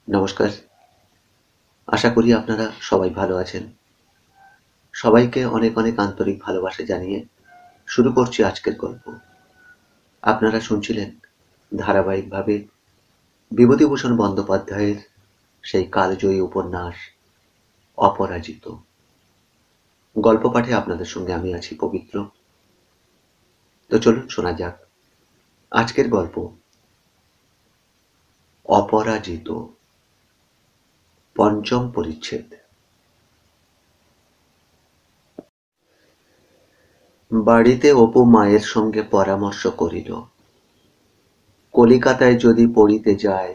নমস্কার। আশা করি আপনারা সবাই ভালো আছেন। সবাইকে অনেক অনেক আন্তরিক ভালোবাসা জানিয়ে শুরু করছি আজকের গল্প। আপনারা শুনছিলেন ধারাবাহিকভাবে বিভূতিভূষণ বন্দ্যোপাধ্যায়ের সেই কালজয়ী উপন্যাস অপরাজিত। গল্প পাঠে আপনাদের সঙ্গে আমি আছি পবিত্র। তো চলুন শোনা যাক আজকের গল্প অপরাজিত, পঞ্চম পরিচ্ছেদ। বাড়িতে অপু মায়ের সঙ্গে পরামর্শ করিল, কলিকাতায় যদি পড়িতে যায়,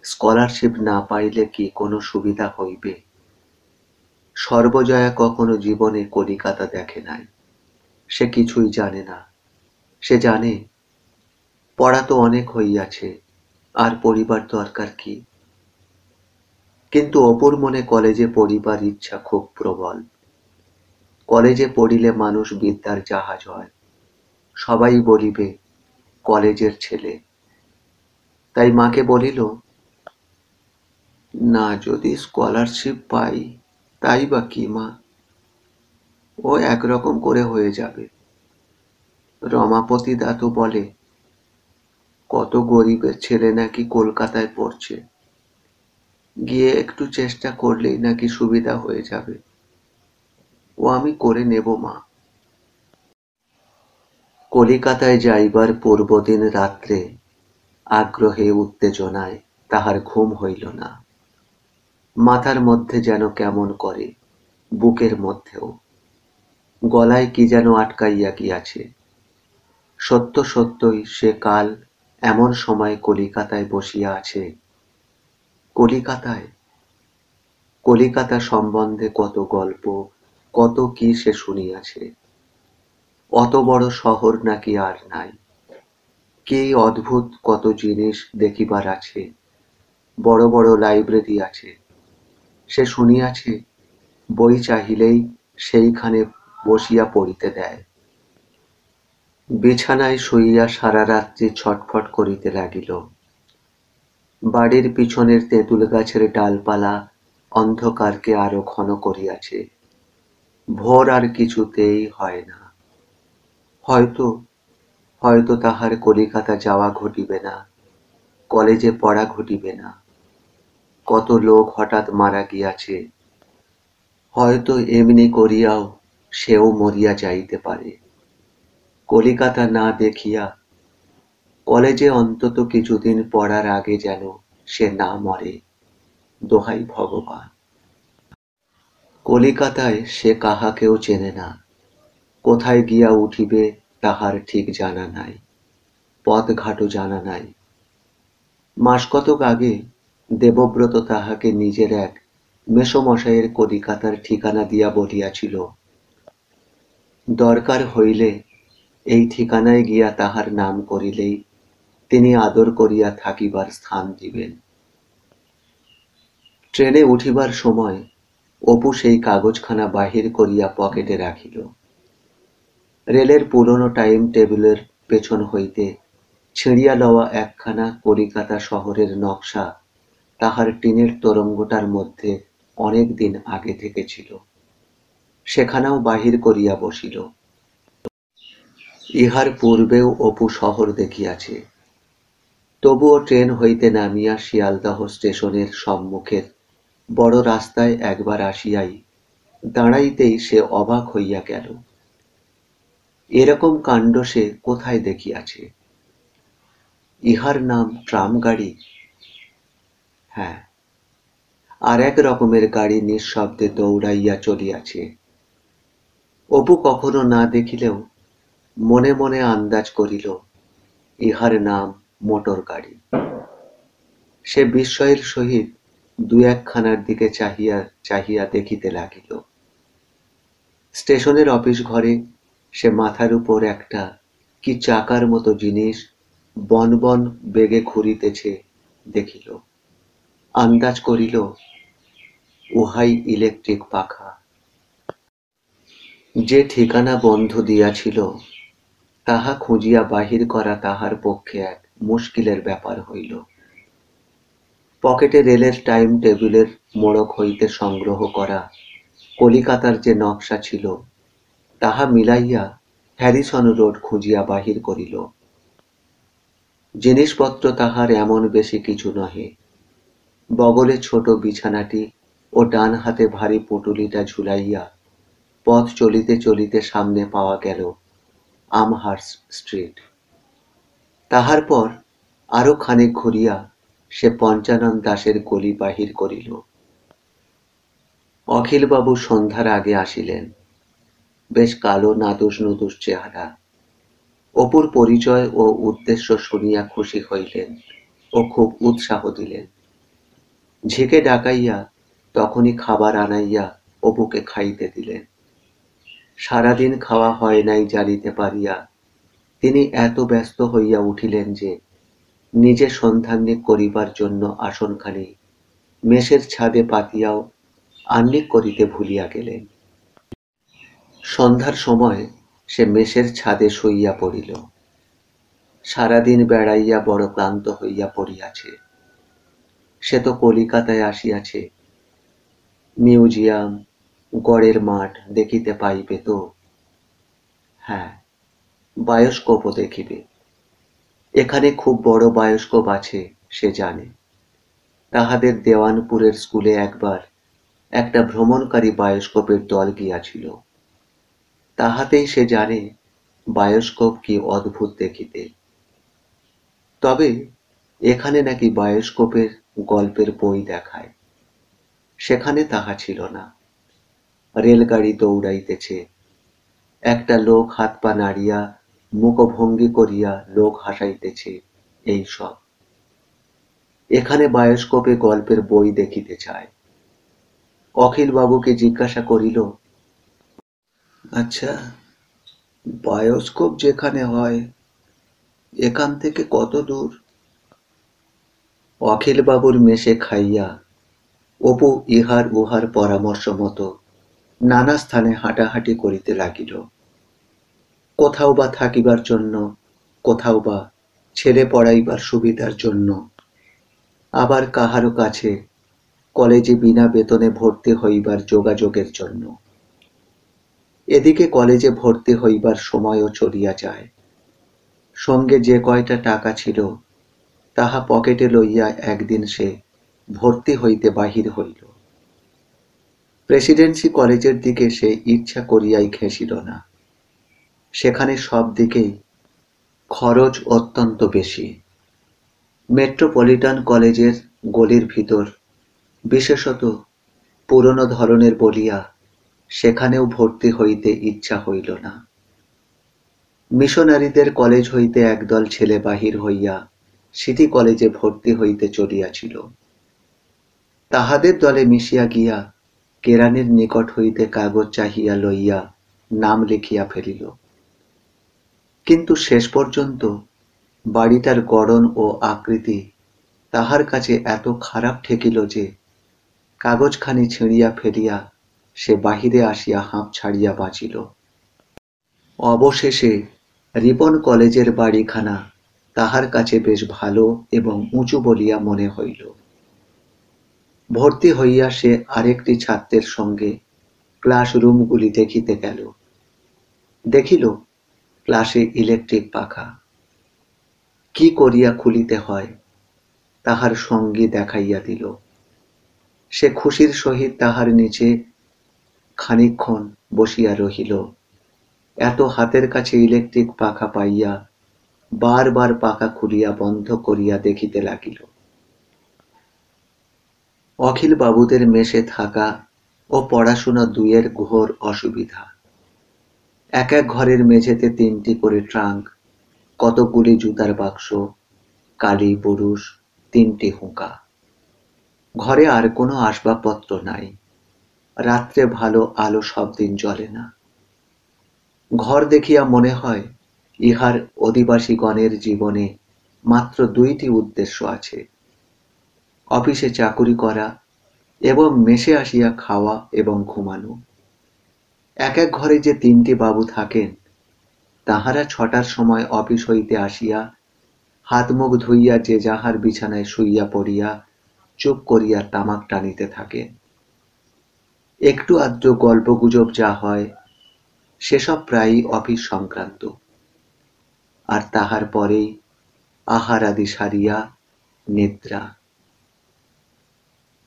স্কলারশিপ না পাইলে কি কোনো সুবিধা হইবে? সর্বজয়া কখনো জীবনে কলিকাতা দেখে নাই, সে কিছুই জানে না। সে জানে পড়া তো অনেক হইয়াছে, আর পড়িবার দরকার কি? কিন্তু অপুর মনে কলেজে পড়িবার ইচ্ছা খুব প্রবল। কলেজে পড়িলে মানুষ বিদ্যার জাহাজ হয়, সবাই বলিবে কলেজের ছেলে। তাই মাকে বলিল, না যদি স্কলারশিপ পাই তাই বা কি মা, ও একরকম করে হয়ে যাবে। রমাপতি দা তো বলে কত গরিবের ছেলে নাকি কলকাতায় পড়ছে, গিয়ে একটু চেষ্টা করলেই নাকি সুবিধা হয়ে যাবে। ও আমি করে নেব মা। কলিকাতায় যাইবার পূর্বদিন রাত্রে আগ্রহে উত্তেজনায় তাহার ঘুম হইল না। মাথার মধ্যে যেন কেমন করে, বুকের মধ্যেও গলায় কি যেন আটকাইয়া গিয়াছে। সত্য সত্যই সে কাল এমন সময় কলিকাতায় বসিয়া আছে। কলিকাতায়, কলিকাতা সম্বন্ধে কত গল্প, কত কি সে শুনিয়াছে। অত বড় শহর নাকি আর নাই। কি অদ্ভুত কত জিনিস দেখিবার আছে। বড় বড় লাইব্রেরি আছে। সে শুনিয়াছে বই চাহিলেই সেইখানে বসিয়া পড়িতে দেয়। বিছানায় শুইয়া সারা রাত্রি ছটফট করিতে লাগিল। বাড়ির পিছনের তেঁতুল গাছের ডালপালা অন্ধকারকে আরো ঘন করিয়াছে। ভোর আর কিছুতেই হয় না। হয়তো হয়তো তাহার কলিকাতা যাওয়া ঘটিবে না, কলেজে পড়া ঘটিবে না। কত লোক হঠাৎ মারা গিয়াছে, হয়তো এমনি করিয়াও সেও মরিয়া যাইতে পারে। কলিকাতা না দেখিয়া কলেজে অন্তত কিছুদিন পড়ার আগে যেন সে না মরে, দোহাই ভগবান। কলিকাতায় সে কাহাকেও চেনে না, কোথায় গিয়া উঠিবে তাহার ঠিক জানা নাই, পথঘাটও জানা নাই। মাস কতক আগে দেবব্রত তাহাকে নিজের এক মেসোমশাইয়ের কলিকাতার ঠিকানা দিয়া বলিয়াছিল, দরকার হইলে এই ঠিকানায় গিয়া তাহার নাম করিলেই তিনি আদর করিয়া থাকিবার স্থান দিবেন। ট্রেনে উঠিবার সময় অপু সেই কাগজখানা বাহির করিয়া পকেটে রাখিল। রেলের পুরনো টাইম টেবিলের পেছন হইতে ছিঁড়িয়া লওয়া একখানা কলিকাতা শহরের নকশা তাহার টিনের তোরঙ্গটার মধ্যে অনেক দিন আগে থেকে ছিল। সেখানেও বাহির করিয়া বসিল। ইহার পূর্বেও অপু শহর দেখিয়াছে, তবুও ট্রেন হইতে নামিয়া শিয়ালদহ স্টেশনের সম্মুখের বড় রাস্তায় একবার আসিয়াই দাঁড়াইতেই সে অবাক হইয়া গেল। এরকম কাণ্ড সে কোথায় দেখিয়াছে? ইহার নাম ট্রাম গাড়ি? হ্যাঁ, আর এক রকমের গাড়ি নিঃশব্দে দৌড়াইয়া চলিয়াছে। অপু কখনো না দেখিলেও মনে মনে আন্দাজ করিল ইহার নাম মোটর গাড়ি। সে বিস্ময়ের সহিত দু একখানার দিকে চাহিয়া চাহিয়া দেখিতে লাগিল। স্টেশনের অফিস ঘরে সে মাথার উপর একটা কি চাকার মতো জিনিস বন বন বেগে ঘুরিতেছে দেখিল। আন্দাজ করিল উহাই ইলেকট্রিক পাখা। যে ঠিকানা বন্ধ দিয়াছিল তাহা খুঁজিয়া বাহির করা তাহার পক্ষে এক মুশকিলের ব্যাপার হইল। পকেটে রেলের টাইম টেবিলের মোড়ক হইতে সংগ্রহ করা কলিকাতার যে নকশা ছিল তাহা মিলাইয়া হ্যারিসন রোড খুঁজিয়া বাহির করিল। জিনিসপত্র তাহার এমন বেশি কিছু নহে। বগলে ছোট বিছানাটি ও ডান হাতে ভারী পুঁটুলিটা ঝুলাইয়া পথ চলিতে চলিতে সামনে পাওয়া গেল আমহার্স্ট স্ট্রিট। তাহার পর আরো খানিক ঘুরিয়া সে পঞ্চানন দাসের গলি বাহির করিল। অখিলবাবু সন্ধ্যার আগে আসিলেন। বেশ কালো নাদুস নুদুস চেহারা। অপুর পরিচয় ও উদ্দেশ্য শুনিয়া খুশি হইলেন ও খুব উৎসাহ দিলেন। ঝেঁকে ডাকাইয়া তখনই খাবার আনাইয়া অপুকে খাইতে দিলেন। সারাদিন খাওয়া হয় নাই জানিতে পারিয়া তিনি এত ব্যস্ত হইয়া উঠিলেন যে নিজে সন্ধ্যান্নিক করিবার জন্য আসনখানি মেষের ছাদে পাতিয়াও আহ্নিক করিতে ভুলিয়া গেলেন। সন্ধ্যার সময় সে মেষের ছাদে শুইয়া পড়িল। সারাদিন বেড়াইয়া বড় ক্লান্ত হইয়া পড়িয়াছে। সে তো কলিকাতায় আসিয়াছে, মিউজিয়াম, গড়ের মাঠ দেখিতে পাইবে তো? হ্যাঁ, বায়োস্কোপও দেখিবে। এখানে খুব বড় বায়োস্কোপ আছে সে জানে। তাহাদের দেওয়ানপুরের স্কুলে একবার একটা ভ্রমণকারী বায়োস্কোপের দল গিয়াছিল। তাহাতেই সে জানে বায়োস্কোপ কি অদ্ভুত দেখিতে। তবে এখানে নাকি বায়োস্কোপের গল্পের বই দেখায়। সেখানে তাহা ছিল না। রেলগাড়ি দৌড়াইতেছে, একটা লোক হাত পা নাড়িয়া মুখভঙ্গি করিয়া লোক হাসাইতেছে, এই সব। এখানে বায়োস্কোপে গল্পের বই দেখিতে চায়। অখিল বাবুকে জিজ্ঞাসা করিল, আচ্ছা, বায়োস্কোপ যেখানে হয় এখান থেকে কত দূর? অখিল বাবুর মেশে খাইয়া অপু ইহার উহার পরামর্শ মতো নানা স্থানে হাঁটাহাঁটি করিতে লাগিল। কোথাও বা থাকিবার জন্য, কোথাও বা ছেলে পড়াইবার সুবিধার জন্য, আবার কাহারো কাছে কলেজে বিনা বেতনে ভর্তি হইবার যোগাযোগের জন্য। এদিকে কলেজে ভর্তি হইবার সময়ও চলিয়া যায়। সঙ্গে যে কয়টা টাকা ছিল তাহা পকেটে লইয়া একদিন সে ভর্তি হইতে বাহির হইল। প্রেসিডেন্সি কলেজের দিকে সে ইচ্ছা করিয়াই ঘেঁষিল না। সেখানে সব দিকেই খরচ অত্যন্ত বেশি। মেট্রোপলিটন কলেজের গলির ভিতর, বিশেষত পুরনো ধরনের বলিয়া সেখানেও ভর্তি হইতে ইচ্ছা হইল না। মিশনারিদের কলেজ হইতে একদল ছেলে বাহির হইয়া সিটি কলেজে ভর্তি হইতে চলিয়াছিল। তাহাদের দলে মিশিয়া গিয়া কেরানির নিকট হইতে কাগজ চাহিয়া লইয়া নাম লিখিয়া ফেলিল। কিন্তু শেষ পর্যন্ত বাড়িটার গড়ন ও আকৃতি তাহার কাছে এত খারাপ ঠেকিল যে কাগজখানি ছিঁড়িয়া ফেলিয়া সে বাহিরে আসিয়া হাঁপ ছাড়িয়া বাঁচিল। অবশেষে রিপন কলেজের বাড়িখানা তাহার কাছে বেশ ভালো এবং উঁচু বলিয়া মনে হইল। ভর্তি হইয়া সে আরেকটি ছাত্রের সঙ্গে ক্লাসরুমগুলি দেখিতে গেল। দেখিল ক্লাসে ইলেকট্রিক পাখা। কি করিয়া খুলিতে হয় তাহার সঙ্গী দেখাইয়া দিল। সে খুশির সহিত তাহার নিচে খানিকক্ষণ বসিয়া রহিল। এত হাতের কাছে ইলেকট্রিক পাখা পাইয়া বারবার পাখা খুলিয়া বন্ধ করিয়া দেখিতে লাগিল। অখিল বাবুদের মেসে থাকা ও পড়াশোনা দুইয়ের ঘোর অসুবিধা। এক এক ঘরের মেঝেতে 3টি করে ট্রাঙ্ক, কতগুলি জুতার বাক্স, কালি বুরুষ, 3টি হুঁকা। ঘরে আর কোনো আসবাবপত্র নাই। রাত্রে ভালো আলো সব দিন জ্বলে না। ঘর দেখিয়া মনে হয় ইহার অধিবাসীগণের জীবনে মাত্র 2টি উদ্দেশ্য আছে, অফিসে চাকুরি করা এবং মেসে আসিয়া খাওয়া এবং ঘুমানো। এক এক ঘরে যে 3টি বাবু থাকেন, তাহারা 6টার সময় অফিস হইতে আসিয়া হাত মুখ ধুইয়া যে যাহার বিছানায় শুইয়া পড়িয়া চুপ করিয়া তামাক টানিতে থাকে। একটু আধটু গল্পগুজব যা হয় সেসব প্রায়ই অফিস সংক্রান্ত। আর তাহার পরেই আহার আদি সারিয়া নিদ্রা।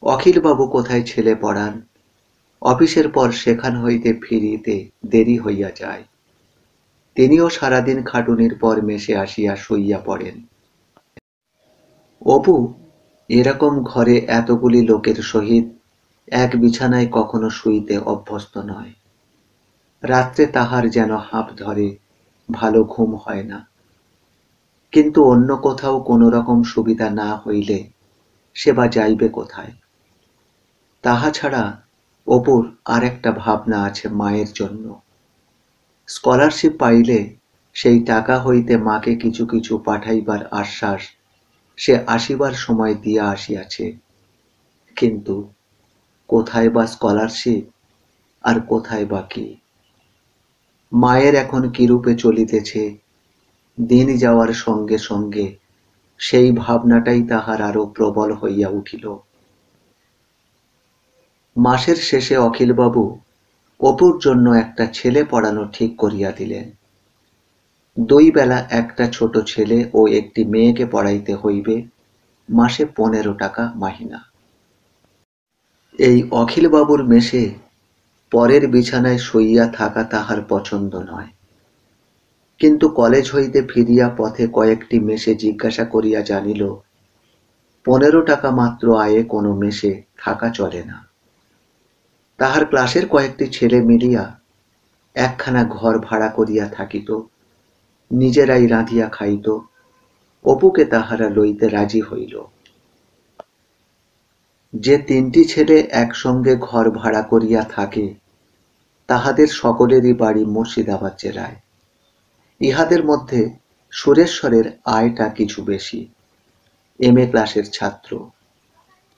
অখিলবাবু কোথায় ছেলে পড়ান, অফিসের পর সেখান হইতে ফিরিতে দেরি হইয়া যায়। তিনিও সারাদিন খাটুনির পর মেসে আসিয়া শুইয়া পড়েন। অপু এরকম ঘরে এতগুলি লোকের সহিত এক বিছানায় কখনো শুইতে অভ্যস্ত নয়। রাত্রে তাহার যেন হাঁপ ধরে, ভালো ঘুম হয় না। কিন্তু অন্য কোথাও কোনো রকম সুবিধা না হইলে সে বা যাইবে কোথায়। তাহা ছাড়া অপুর আর একটা ভাবনা আছে মায়ের জন্য। স্কলারশিপ পাইলে সেই টাকা হইতে মাকে কিছু কিছু পাঠাইবার আশ্বাস সে আসিবার সময় দিয়া আসিয়াছে। কিন্তু কোথায় বা স্কলারশিপ, আর কোথায় বা কি? মায়ের এখন কিরূপে চলিতেছে, দিন যাওয়ার সঙ্গে সঙ্গে সেই ভাবনাটাই তাহার আরো প্রবল হইয়া উঠিল। মাসের শেষে অখিলবাবু অপুর জন্য একটা ছেলে পড়ানো ঠিক করিয়া দিলেন। 2 বেলা একটা ছোট ছেলে ও একটি মেয়েকে পড়াইতে হইবে, মাসে 15 টাকা মাহিনা। এই অখিলবাবুর মেসে পরের বিছানায় শুইয়া থাকা তাহার পছন্দ নয়। কিন্তু কলেজ হইতে ফিরিয়া পথে কয়েকটি মেসে জিজ্ঞাসা করিয়া জানিল 15 টাকা মাত্র আয়ে কোনো মেসে থাকা চলে না। তাহার ক্লাসের কয়েকটি ছেলে মিলিয়া একখানা ঘর ভাড়া করিয়া থাকিত, নিজেরাই রাঁধিয়া খাইত। অপুকে তাহারা লইতে রাজি হইল। যে 3টি ছেলে একসঙ্গে ঘর ভাড়া করিয়া থাকে তাহাদের সকলেরই বাড়ি মুর্শিদাবাদ জেলায়। ইহাদের মধ্যে সুরেশ্বরের আয়টা কিছু বেশি। MA ক্লাসের ছাত্র,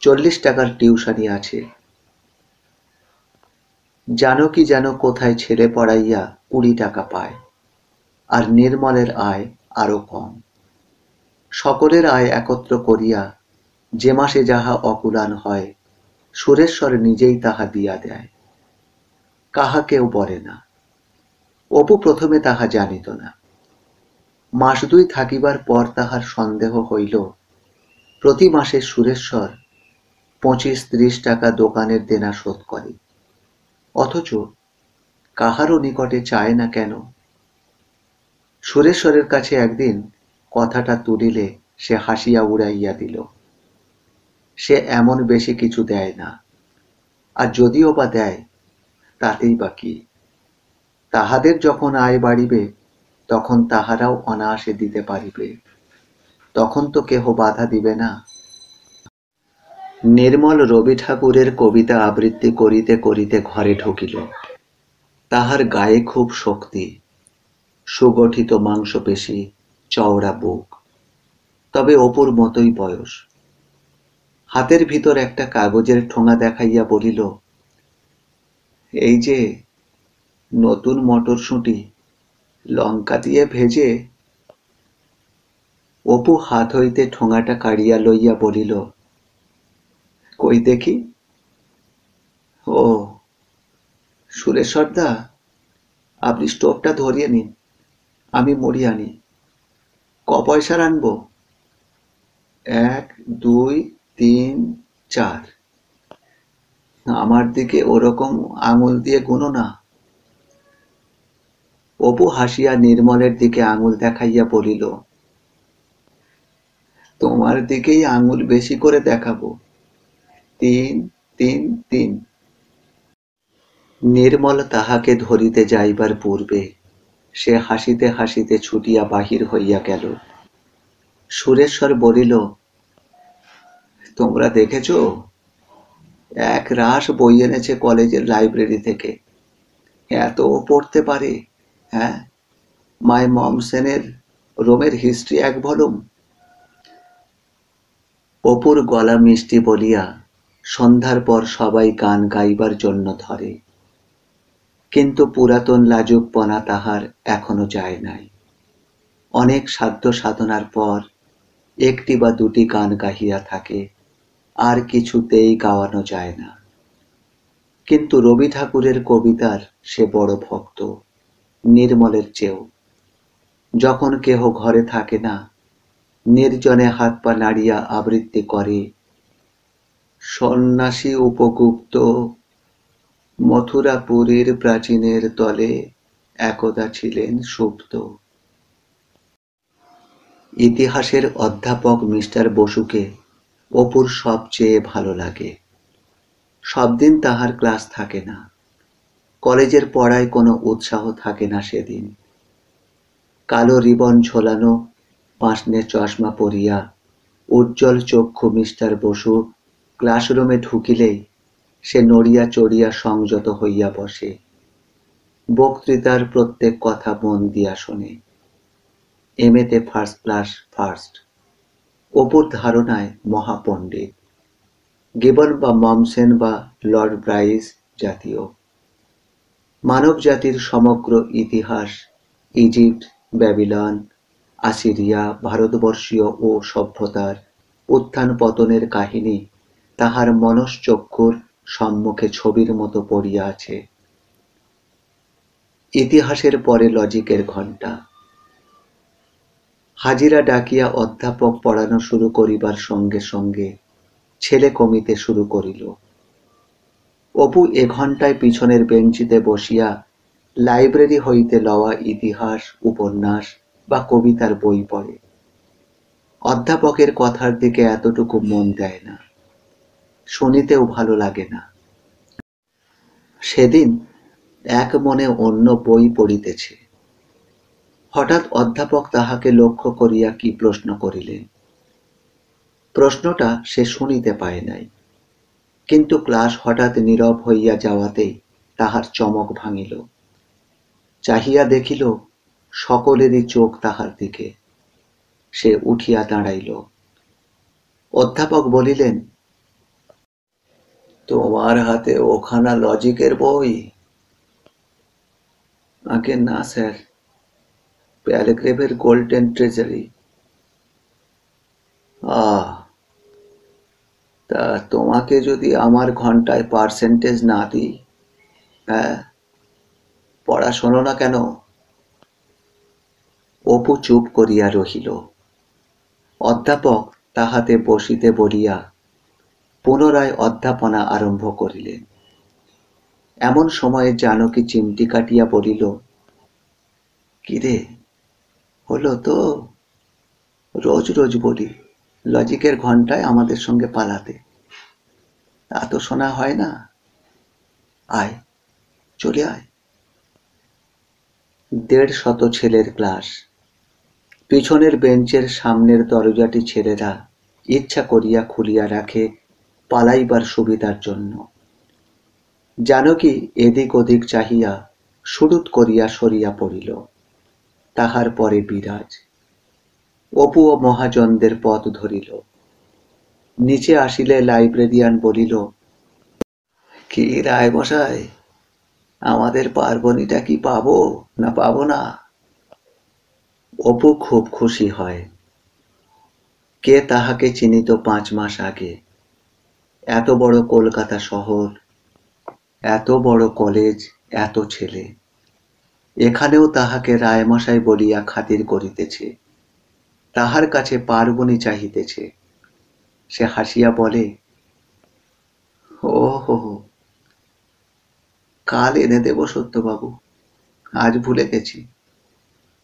40 টাকার টিউশনি আছে। জানকী যেন কোথায় ছেলে পড়াইয়া 20 টাকা পায়, আর নির্মলের আয় আরো কম। সকলের আয় একত্র করিয়া যে মাসে যাহা অকুলান হয় সুরেশ্বর নিজেই তাহা দিয়া দেয়, কাহাকেও বলে না। অপু প্রথমে তাহা জানিত না। মাস 2 থাকিবার পর তাহার সন্দেহ হইল প্রতি মাসে সুরেশ্বর 25-30 টাকা দোকানের দেনা শোধ করে, অথচ কাহারও নিকটে চায় না কেন। সুরেশ্বরের কাছে একদিন কথাটা তুলিলে সে হাসিয়া উড়াইয়া দিল। সে এমন বেশি কিছু দেয় না, আর যদিও বা দেয় তাতেই বা কি। তাহাদের যখন আয় বাড়িবে তখন তাহারাও অনায়াসে দিতে পারিবে, তখন তো কেহ বাধা দিবে না। নির্মল রবি ঠাকুরের কবিতা আবৃত্তি করিতে করিতে ঘরে ঢুকিল। তাহার গায়ে খুব শক্তি, সুগঠিত মাংসপেশি, চওড়া বুক, তবে অপুর মতোই বয়স। হাতের ভিতর একটা কাগজের ঠোঙা দেখাইয়া বলিল, এই যে নতুন মটরশুঁটি, লঙ্কা দিয়ে ভেজে। অপু হাত হইতে ঠোঙাটা কাড়িয়া লইয়া বলিল, কই দেখি। ও সুরেশ্বরদা, আপনি স্টোভটা ধরিয়ে নিন, আমি মুড়ি আনি। ক পয়সার আনবো? 1, 2, 3, 4। আমার দিকে ওরকম আঙুল দিয়ে গুনো না। অপু হাসিয়া নির্মলের দিকে আঙুল দেখাইয়া বলিল, তোমার দিকেই আঙুল বেশি করে দেখাবো। 3, 3, 3। নির্মল তাহাকে ধরিতে যাইবার পূর্বে সে হাসিতে হাসিতে ছুটিয়া বাহির হইয়া গেল। সুরেশ্বর বলিল, তোমরা দেখেছ, এক রাশ বই এনেছে কলেজের লাইব্রেরি থেকে। এত পড়তে পারে, হ্যাঁ? মাই মমসেনের রোমের হিস্ট্রি 1 ভলুম। অপুর গলা মিষ্টি বলিয়া সন্ধ্যার পর সবাই গান গাইবার জন্য ধরে, কিন্তু পুরাতন লাজুকপনা তাহার এখনো যায় নাই। অনেক সাধ্য সাধনার পর 1টি বা 2টি গান গাহিয়া থাকে, আর কিছুতেই গাওয়ানো যায় না। কিন্তু রবি ঠাকুরের কবিতার সে বড় ভক্ত, নির্মলের চেয়েও। যখন কেহ ঘরে থাকে না, নির্জনে হাত পা নাড়িয়া আবৃত্তি করে, সন্ন্যাসী উপগুপ্ত মথুরাপুরীর প্রাচীনের তলে একদা ছিলেন সুপ্ত। ইতিহাসের অধ্যাপক মিস্টার বসুকে অপুর সবচেয়ে ভালো লাগে। সবদিন তাহার ক্লাস থাকে না, কলেজের পড়ায় কোনো উৎসাহ থাকে না সেদিন। কালো রিবন ঝোলানো পাঁচনে চশমা পরিয়া উজ্জ্বল চক্ষু মিস্টার বসু ক্লাসরুমে ঢুকিলেই সে নড়িয়া চড়িয়া সংযত হইয়া বসে, বক্তৃতার প্রত্যেক কথা মন দিয়া শোনে। এমএতে ফার্স্ট ক্লাস ফার্স্ট, অপুর ধারণায় মহাপণ্ডিত, গিবন বা মমসেন বা লর্ড ব্রাইস জাতীয়। মানব জাতির সমগ্র ইতিহাস, ইজিপ্ট, ব্যাবিলন, আসিরিয়া, ভারতবর্ষীয় ও সভ্যতার উত্থান পতনের কাহিনী তাহার মনশ্চক্ষুর সম্মুখে ছবির মতো পড়িয়া আছে। ইতিহাসের পরে লজিকের ঘণ্টা। হাজিরা ডাকিয়া অধ্যাপক পড়ানো শুরু করিবার সঙ্গে সঙ্গে ছেলে কমিতে শুরু করিল। অপু এ ঘণ্টায় পিছনের বেঞ্চিতে বসিয়া লাইব্রেরি হইতে লওয়া ইতিহাস, উপন্যাস বা কবিতার বই পড়ে। অধ্যাপকের কথার দিকে এতটুকু মন দেয় না, শুনিতেও ভালো লাগে না। সেদিন এক মনে অন্য বই পড়িতেছে। হঠাৎ অধ্যাপক তাহাকে লক্ষ্য করিয়া কি প্রশ্ন করিলেন। প্রশ্নটা সে শুনিতে পায় নাই, কিন্তু ক্লাস হঠাৎ নীরব হইয়া যাওয়াতেই তাহার চমক ভাঙিল। চাহিয়া দেখিল সকলেরই চোখ তাহার দিকে। সে উঠিয়া দাঁড়াইল। অধ্যাপক বলিলেন, তোমার হাতে ওখানা লজিকের বই? আগে না স্যার, প্যারাগ্রাফের গোল্ডেন ট্রেজারি। তা তোমাকে যদি আমার ঘন্টায় পার্সেন্টেজ না দিই, হ্যাঁ, পড়া শোনো না কেন? অপু চুপ করিয়া রহিল। অধ্যাপক তাহাতে বসিতে বলিয়া পুনরায় অধ্যাপনা আরম্ভ করিলেন। এমন সময়ে জানকী চিমটি কাটিয়া বলিল, কিরে, হলো তো? রোজ রোজ বলি লজিকের ঘন্টায় আমাদের সঙ্গে পালাতে, তা তো শোনা হয় না। আয়, চলে আয়। 150 ছেলের ক্লাস। পিছনের বেঞ্চের সামনের দরজাটি ছেলেরা ইচ্ছা করিয়া খুলিয়া রাখে পালাইবার সুবিধার জন্য। জানকী এদিক ওদিক চাহিয়া সুরুৎ করিয়া সরিয়া পড়িল। তাহার পরে বিরাজ। অপু ও মহাজনদের পথ ধরিল। নিচে আসিলে লাইব্রেরিয়ান বলিল, কি রায় মশাই, আমাদের পার্বণীটা কি পাবো না পাবো না? অপু খুব খুশি হয়। কে তাহাকে চিনিত 5 মাস আগে? এত বড় কলকাতা শহর, এত বড় কলেজ, এত ছেলে, এখানেও তাহাকে রায়মশাই বলিয়া খাতির করিতেছে, তাহার কাছে পার্বণী চাহিতেছে। সে হাসিয়া বলে, ও হো হো, কাল এনে দেব সত্যবাবু, আজ ভুলে গেছি।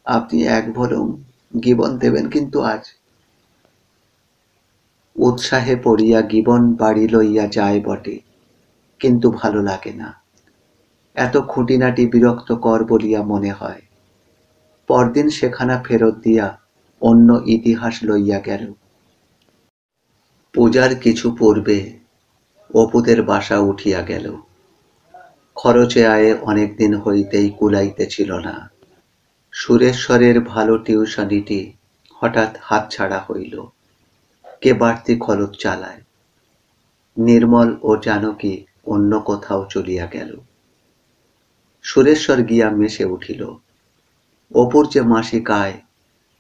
আপনি 1 ভলুম গিবন দেবেন কিন্তু আজ। উৎসাহে পড়িয়া গিবন বাড়ি লইয়া যায় বটে, কিন্তু ভালো লাগে না। এত খুঁটিনাটি বিরক্তকর বলিয়া মনে হয়। পরদিন সেখানা ফেরত দিয়া অন্য ইতিহাস লইয়া গেল। পূজার কিছু পূর্বে অপুদের বাসা উঠিয়া গেল। খরচে আয়ে অনেকদিন হইতেই কুলাইতেছিল না। সুরেশ্বরের ভালো টিউশনিটি হঠাৎ হাতছাড়া হইল। কে বাড়তি খরচ চালায়? নির্মল ও জানকী অন্য কোথাও চলিয়া গেল। সুরেশ্বর গিয়া মেসে উঠিল। অপুর যে মাসিক আয়,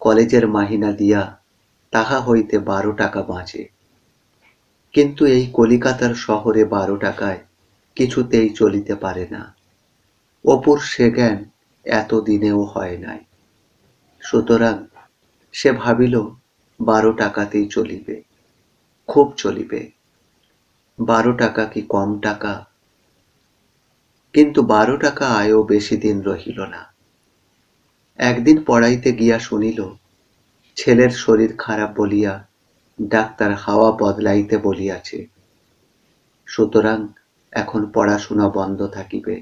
কলেজের মাহিনা দিয়া তাহা হইতে 12 টাকা বাঁচে। কিন্তু এই কলিকাতার শহরে 12 টাকায় কিছুতেই চলিতে পারে না। অপুর সে জ্ঞান এতদিনেও হয় নাই। সুতরাং সে ভাবিল 12 টাকাতেই চলিবে, খুব চলিবে। 12 টাকা কি কম টাকা? কিন্তু 12 টাকা আয়ও বেশি দিন রহিল না। একদিন পড়াইতে গিয়া শুনিল ছেলের শরীর খারাপ বলিয়া ডাক্তার হাওয়া বদলাইতে বলিয়াছে, সুতরাং এখন পড়াশোনা বন্ধ থাকিবে।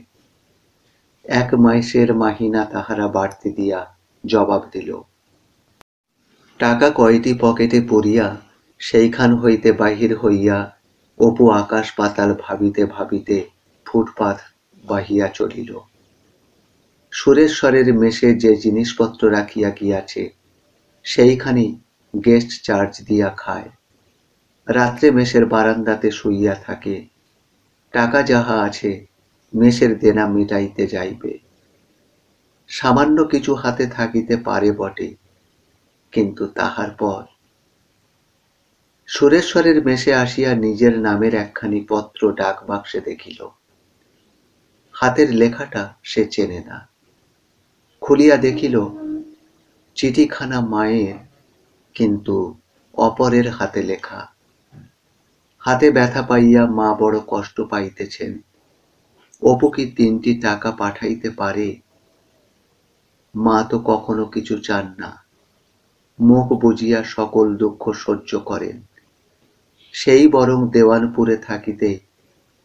1 মাসের মাহিনা তাহারা বাড়তি দিয়া জবাব দিল। টাকা কয়টি পকেটে পড়িয়া সেইখান হইতে বাহির হইয়া অপু আকাশ পাতাল ভাবিতে ভাবিতে ফুটপাথ বাহিয়া চলিল। সুরেশ্বরের মেসে যে জিনিসপত্র রাখিয়া গিয়াছে সেইখানি গেস্ট চার্জ দিয়া খায়। রাত্রে মেসের বারান্দাতে শুইয়া থাকে। টাকা যাহা আছে মেসের দেনা মিটাইতে যাইবে। সামান্য কিছু হাতে থাকিতে পারে বটে, কিন্তু তাহার পর সুরেশ্বরের মেসে আসিয়া নিজের নামের একখানি পত্র ডাক বাক্সে দেখিল। হাতের লেখাটা সে চেনে না। খুলিয়া দেখিল চিঠিখানা মায়ের, কিন্তু অপরের হাতে লেখা। হাতে ব্যথা পাইয়া মা বড় কষ্ট পাইতেছেন। অপু কি 3টি টাকা পাঠাইতে পারে? মা তো কখনো কিছু চান না, মুখ বুজিয়া সকল দুঃখ সহ্য করেন। সেই বরং দেওয়ানপুরে থাকিতে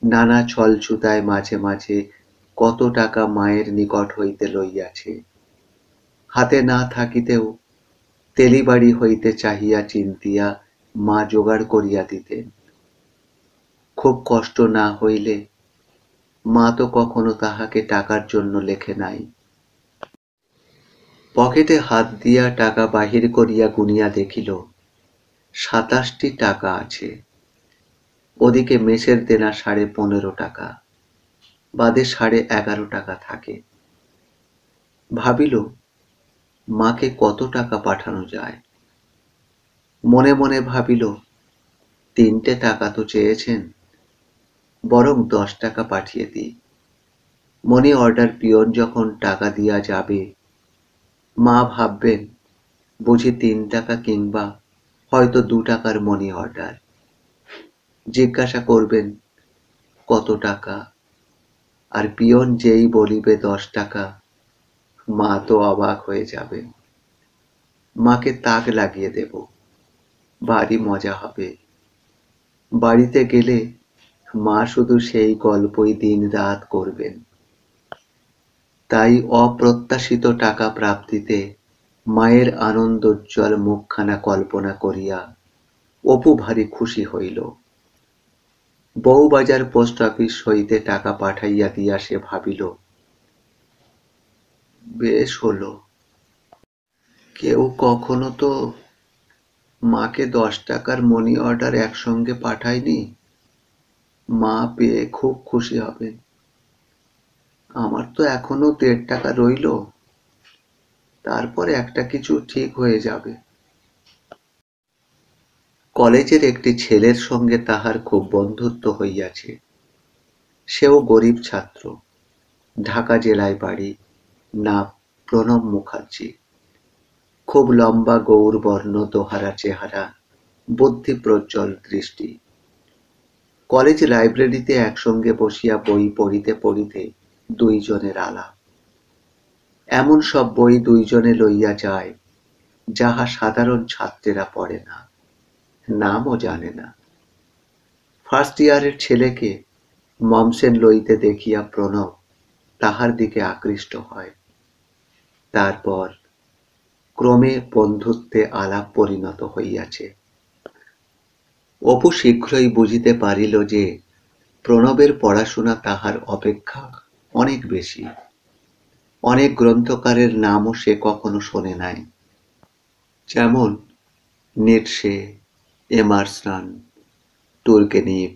নানা ছলছুতায় মাঝে মাঝে কত টাকা মায়ের নিকট হইতে লইয়াছে। হাতে না থাকিতেও তেলিবাড়ি হইতে চাহিয়া চিন্তিয়া মা জোগাড় করিয়া দিতেন। খুব কষ্ট না হইলে মা তো কখনো তাহাকে টাকার জন্য লেখে নাই। পকেটে হাত দিয়া টাকা বাহির করিয়া গুনিয়া দেখিল 27টি টাকা আছে। ওদিকে মেসের দেনা 15.5 টাকা, বাদে 11.5 টাকা থাকে। ভাবিল মাকে কত টাকা পাঠানো যায়। মনে মনে ভাবিল 3টে টাকা তো চেয়েছেন, বরং 10 টাকা পাঠিয়ে দিই। মনি অর্ডার পিয়ন যখন টাকা দিয়া যাবে, মা ভাববেন বুঝি 3 টাকা কিংবা হয়তো 2 টাকার মনি অর্ডার। জিজ্ঞাসা করবেন কত টাকা, আর পিয়ন যেই বলিবে 10 টাকা, মা তো অবাক হয়ে যাবেন। মাকে তাক লাগিয়ে দেব, ভারী মজা হবে। বাড়িতে গেলে মা শুধু সেই গল্পই দিন রাত করবেন। তাই অপ্রত্যাশিত টাকা প্রাপ্তিতে মায়ের আনন্দোজ্জ্বল মুখখানা কল্পনা করিয়া অপু ভারী খুশি হইল। বউবাজার পোস্ট অফিস হইতে টাকা পাঠাইয়া দিয়া সে ভাবিল, বেশ হলো, কেউ কখনো তো মাকে 10 টাকার মনি অর্ডার একসঙ্গে পাঠায়নি। মা পেয়ে খুব খুশি হবেন। আমার তো এখনো 1.5 টাকা রইল, তারপর একটা কিছু ঠিক হয়ে যাবে। কলেজের একটি ছেলের সঙ্গে তাহার খুব বন্ধুত্ব হইয়াছে। সেও গরিব ছাত্র, ঢাকা জেলায় বাড়ি, নাম প্রণব মুখার্জি। খুব লম্বা গৌরবর্ণ দোহারা চেহারা, বুদ্ধি প্রজ্জ্বল দৃষ্টি। কলেজ লাইব্রেরিতে একসঙ্গে বসিয়া বই পড়িতে পড়িতে দুইজনের আলাপ। এমন সব বই দুইজনে লইয়া যায় যাহা সাধারণ ছাত্রেরা পড়ে না, নামও জানে না। ফার্স্ট ইয়ারের ছেলেকে মমসেন লইতে দেখিয়া প্রণব তাহার দিকে আকৃষ্ট হয়। তারপর ক্রমে বন্ধুত্বে আলাপ পরিণত হইয়াছে। অপু শীঘ্রই বুঝিতে পারিল যে প্রণবের পড়াশোনা তাহার অপেক্ষা অনেক বেশি। অনেক গ্রন্থকারের নামও সে কখনো শোনে নাই, যেমন নিটশে, এমারসন, তুর্গেনিভ,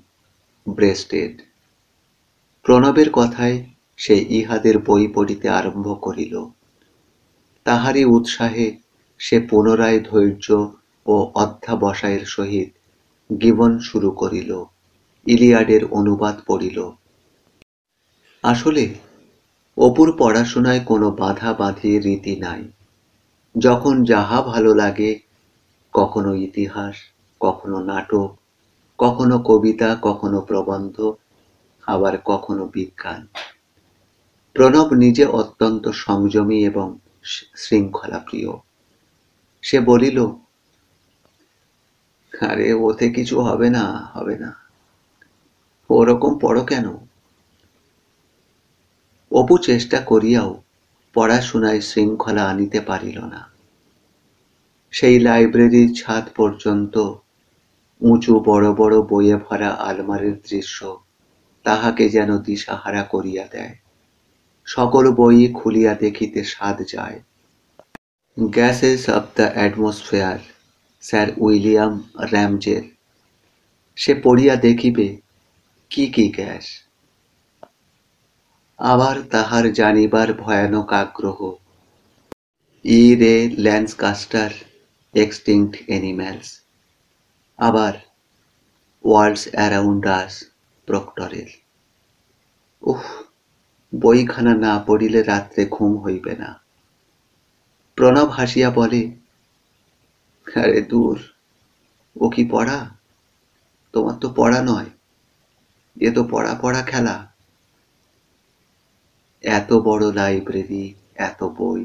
ব্রেস্টেড। প্রণবের কথায় সে ইহাদের বই পড়িতে আরম্ভ করিল। তাহারই উৎসাহে সে পুনরায় ধৈর্য ও অধ্যাবসায়ের সহিত গিবন শুরু করিল, ইলিয়াডের অনুবাদ পড়িল। আসলে অপুর পড়াশোনায় কোনো বাধা বাঁধির রীতি নাই। যখন যাহা ভালো লাগে, কখনো ইতিহাস, কখনো নাটক, কখনো কবিতা, কখনো প্রবন্ধ, আবার কখনো বিজ্ঞান। প্রণব নিজে অত্যন্ত সংযমী এবং শৃঙ্খলাপ্রিয়। সে বলিল, আরে ওতে কিছু হবে না, হবে না, ওরকম পড়ো কেন? অপু চেষ্টা করিয়াও পড়াশোনায় শৃঙ্খলা আনিতে পারিল না। সেই লাইব্রেরির ছাদ পর্যন্ত উঁচু বড় বড় বইয়ে ভরা আলমারির দৃশ্য তাহাকে যেন দিশাহারা করিয়া দেয়। সকল বই খুলিয়া দেখিতে সাধ যায়। Gases of the atmosphere, sir William র্যামজের। সে পড়িয়া দেখিবে কি কি গ্যাস। আবার তাহার জানিবার ভয়ানক আগ্রহ। ই রে ল্যান্সকাস্টার, এক্সটিংক্ট অ্যানিম্যালস। আবার ওয়ার্ল্ডস অ্যারাউন্ড আস, প্রক্টরের। উহ, বইখানা না পড়িলে রাত্রে ঘুম হইবে না। প্রণব হাসিয়া বলে, আরে দূর, ও কি পড়া? তোমার তো পড়া নয়, এ তো পড়া পড়া খেলা। এত বড় লাইব্রেরি, এত বই,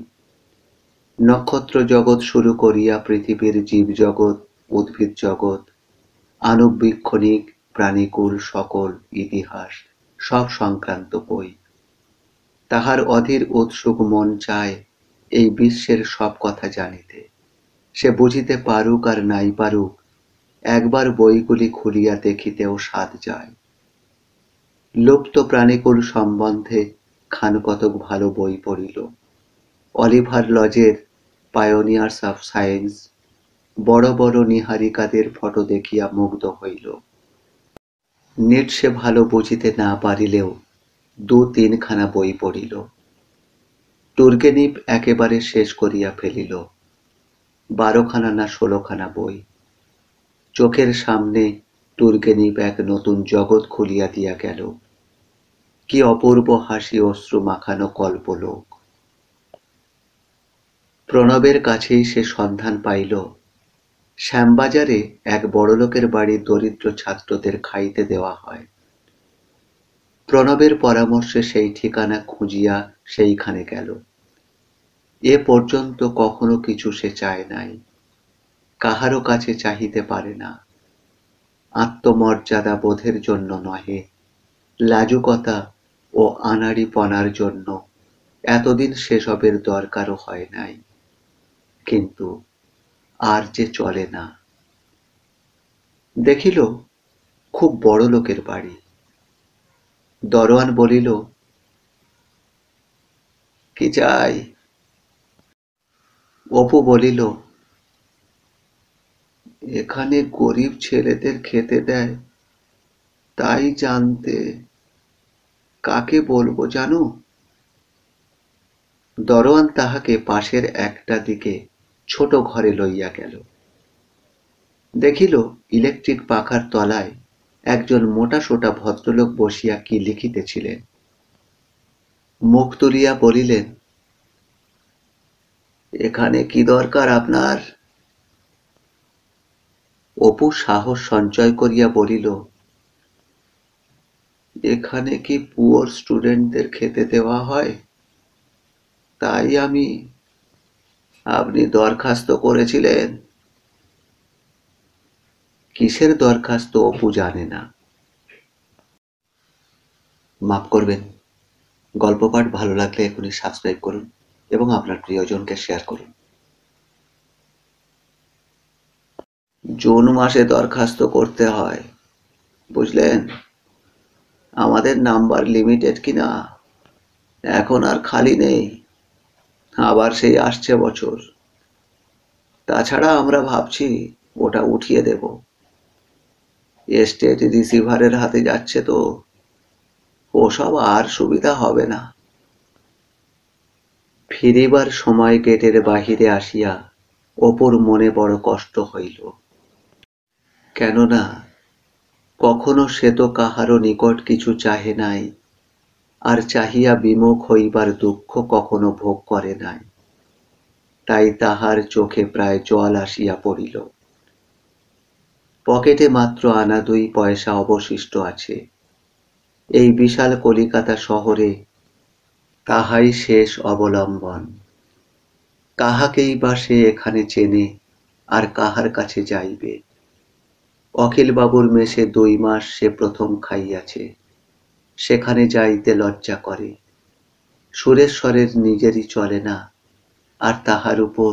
নক্ষত্র জগৎ শুরু করিয়া পৃথিবীর জীবজগৎ, উদ্ভিদ জগৎ, আণুবীক্ষণিক, প্রাণীকুল, সকল ইতিহাস, সব সংক্রান্ত বই। তাহার অধীর উৎসুক মন চায় এই বিশ্বের সব কথা জানিতে। সে বুঝিতে পারুক আর নাই পারুক, একবার বইগুলি খুলিয়া দেখিতেও সাধ যায়। লুপ্ত প্রাণীকুল সম্বন্ধে খান কতক ভালো বই পড়িল। অলিভার লজের পায়োনিয়ার্স অফ সায়েন্স, বড় বড় নীহারিকাদের ফটো দেখিয়া মুগ্ধ হইল। নিটসে ভালো বুঝিতে না পারিলেও দু তিনখানা বই পড়িল। টুর্গেনিভ একেবারে শেষ করিয়া ফেলিল, 12খানা না 16খানা বই। চোখের সামনে টুর্গেনিভ এক নতুন জগৎ খুলিয়া দিয়া গেল। কি অপূর্ব হাসি অশ্রু মাখানো কল্পলোক। প্রণবের কাছেই সে সন্ধান পাইল, শ্যামবাজারে এক বড়লোকের বাড়ির দরিদ্র ছাত্রদের খাইতে দেওয়া হয়। প্রণবের পরামর্শে সেই ঠিকানা খুঁজিয়া সেইখানে গেল। এ পর্যন্ত কখনো কিছু সে চায় নাই, কাহারও কাছে চাহিতে পারে না। আত্মমর্যাদা বোধের জন্য নহে, লাজুকতা ও আনাড়িপনার জন্য এতদিন সেসবের দরকারও হয় নাই। কিন্তু আর যে চলে না। দেখিল খুব বড় লোকের বাড়ি। দরোয়ান বলিল, কি চাই? অপু বলিল, এখানে গরিব ছেলেদের খেতে দেয়, তাই জানতে। কাকে বলবো জানো? দরোয়ান তাহাকে পাশের একটা দিকে ছোট ঘরে লইয়া গেল। দেখিল ইলেকট্রিক পাখার তলায় একজন মোটাসোটা ভদ্রলোক বসিয়া কি লিখিতেছিলেন। মুখ তুলিয়া বলিলেন, এখানে কি দরকার আপনার? অপু সাহস সঞ্চয় করিয়া বলিল, এখানে কি পুয়ার স্টুডেন্টদের খেতে দেওয়া হয়? তাই আমি। আপনি দরখাস্ত করেছিলেন? কিসের দরখাস্ত অপু জানে না। মাফ করবেন, গল্প পাঠ ভালো লাগলে এখনই সাবস্ক্রাইব করুন এবং আপনার প্রিয়জনকে শেয়ার করুন। জুন মাসে দরখাস্ত করতে হয়, বুঝলেন? আমাদের নাম্বার লিমিটেড কিনা, এখন আর খালি নেই, আবার সেই আসছে বছর। তাছাড়া আমরা ভাবছি ওটা উঠিয়ে দেব। এস্টেট রিসিভারের হাতে যাচ্ছে তো, ওসব আর সুবিধা হবে না। ফিরিবার সময় গেটের বাহিরে আসিয়া অপুর মনে বড় কষ্ট হইল। কেননা কখনো সে তো কাহারও নিকট কিছু চাহে নাই, আর চাহিয়া বিমুখ হইবার দুঃখ কখনো ভোগ করে নাই। তাই তাহার চোখে প্রায় জল আসিয়া পড়িল। পকেটে মাত্র আনা 2 পয়সা অবশিষ্ট আছে। এই বিশাল কলিকাতা শহরে তাহাই শেষ অবলম্বন। কাহাকেই বা সে এখানে চেনে, আর কাহার কাছে যাইবে? অখিলবাবুর মেসে 2 মাস সে প্রথম খাইয়াছে, সেখানে যাইতে লজ্জা করে। সুরেশ্বরের নিজেরই চলে না, আর তাহার উপর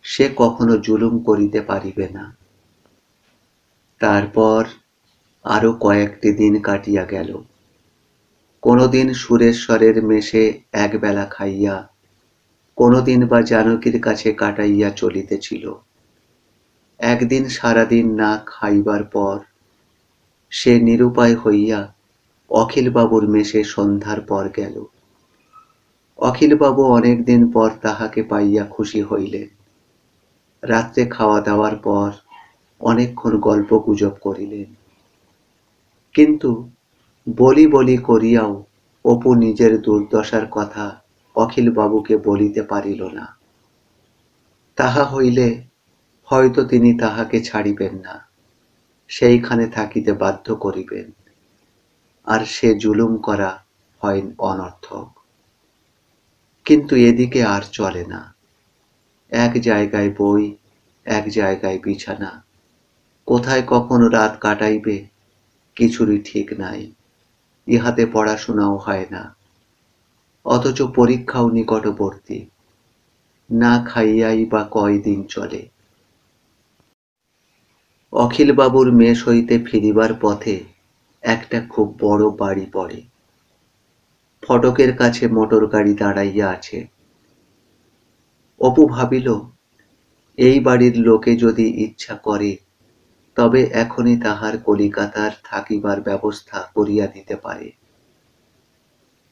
সে কখনো জুলুম করিতে পারিবে না। তারপর আরো কয়েকটি দিন কাটিয়া গেল। কোনোদিন সুরেশ্বরের মেসে একবেলা খাইয়া, কোনোদিন বা জানকীর কাছে কাটাইয়া চলিতেছিল। একদিন সারাদিন না খাইবার পর সে নিরুপায় হইয়া অখিলবাবুর মেসে সন্ধ্যার পর গেল। অখিলবাবু অনেকদিন পর তাহাকে পাইয়া খুশি হইলেন। রাত্রে খাওয়া দাওয়ার পর অনেকক্ষণ গল্প গুজব করিলেন। কিন্তু বলি বলি করিয়াও অপু নিজের দুর্দশার কথা অখিলবাবুকে বলিতে পারিল না। তাহা হইলে হয়তো তিনি তাহাকে ছাড়িবেন না, সেইখানে থাকিতে বাধ্য করিবেন, আর সে জুলুম করা হয় অনর্থক। কিন্তু এদিকে আর চলে না। এক জায়গায় বই, এক জায়গায় বিছানা, কোথায় কখন রাত কাটাইবে কিছুরই ঠিক নাই। ইহাতে পড়াশোনাও হয় না, অথচ পরীক্ষাও নিকটবর্তী। না খাইয়াই বা কয়দিন চলে। অখিলবাবুর মেস হইতে ফিরিবার পথে একটা খুব বড় বাড়ি পড়ে। ফটকের কাছে মোটর গাড়ি দাঁড়াইয়া আছে। অপু ভাবিল, এই বাড়ির লোকে যদি ইচ্ছা করে তবে এখনই তাহার কলিকাতার থাকিবার ব্যবস্থা করিয়া দিতে পারে।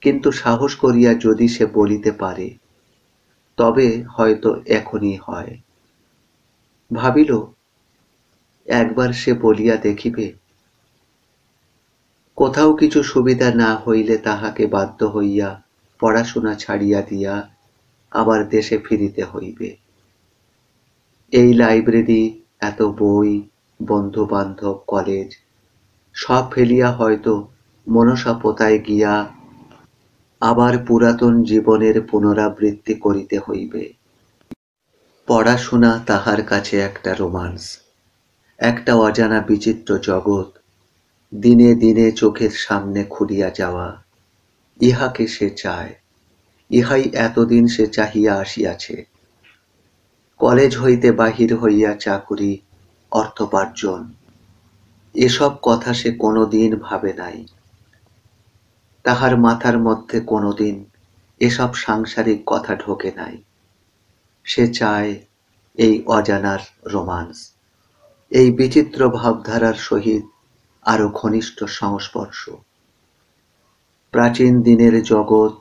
কিন্তু সাহস করিয়া যদি সে বলিতে পারে তবে হয়তো এখনই হয়। ভাবিল, একবার সে বলিয়া দেখিবে। কোথাও কিছু সুবিধা না হইলে তাহাকে বাধ্য হইয়া পড়াশোনা ছাড়িয়া দিয়া আবার দেশে ফিরিতে হইবে। এই লাইব্রেরি, এত বই, বন্ধু বান্ধব, কলেজ সব ফেলিয়া হয়তো মনসা পোতায় গিয়া আবার পুরাতন জীবনের পুনরাবৃত্তি করিতে হইবে। পড়াশোনা তাহার কাছে একটা রোমান্স, একটা অজানা বিচিত্র জগৎ, দিনে দিনে চোখের সামনে খুলিয়া যাওয়া। ইহাকে সে চায়, ইহাই এতদিন সে চাহিয়া আসিয়াছে। কলেজ হইতে বাহির হইয়া চাকুরি, অর্থোপার্জন, এসব কথা সে কোনোদিন ভাবে নাই। তাহার মাথার মধ্যে কোনোদিন এসব সাংসারিক কথা ঢোকে নাই। সে চায় এই অজানার রোমান্স, এই বিচিত্র ভাবধারার সহিত আরো ঘনিষ্ঠ সংস্পর্শ। প্রাচীন দিনের জগৎ,